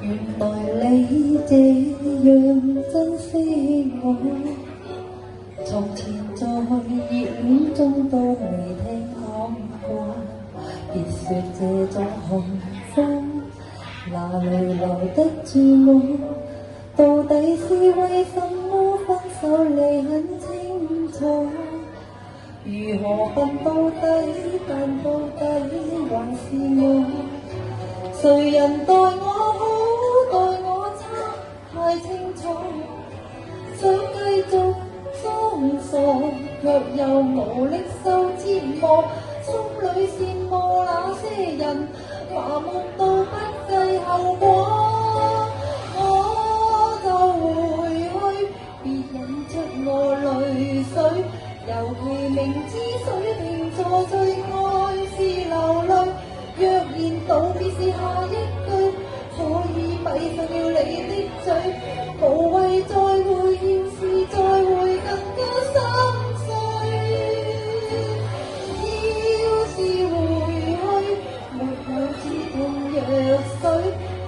原來你這樣珍惜我，從前在熱戀中都未聽講過。別說這種幸福哪裏來得住我？到底是為什麼分手你很清楚？如何笨到底，但到底還是我。誰人待我好，待我差，太清楚。想繼續裝傻，卻又無力受折磨。心裏羨慕那些人，麻木到不計後果。我就回去，別引出我淚水。尤其明知水瓶座最愛是流淚。若然道別是下一句，可以閉上了你的嘴。無謂再會，要是再會更加心碎。要是回去，沒有止痛藥水，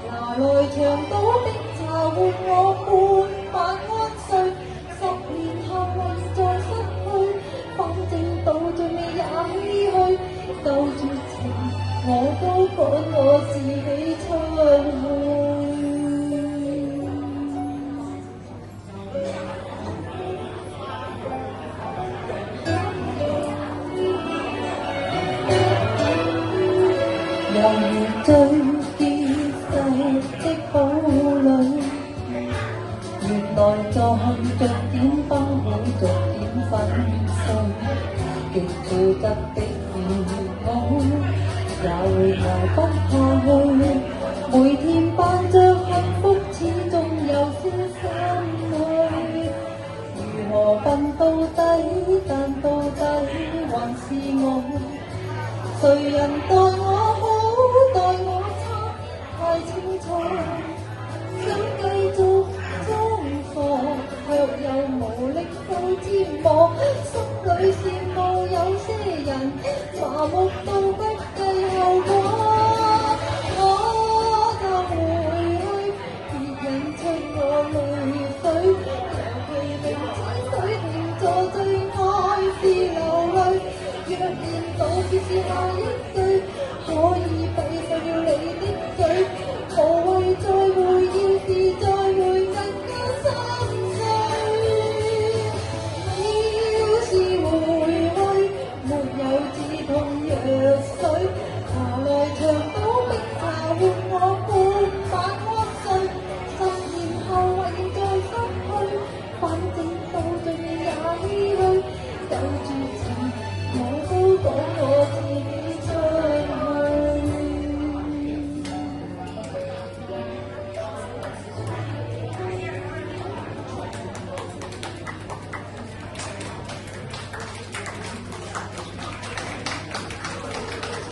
拿來長島的茶換我半晚安睡。10年後還在失去，反正到最尾也唏噓。夠絕情，我都趕我自己出去。猶如最結實的堡壘，原來在逐點崩潰，逐點粉碎。極固執的我也會捱不下去，每天扮着幸福，始終有些心虛。如何笨到底，但到底還是我。誰人都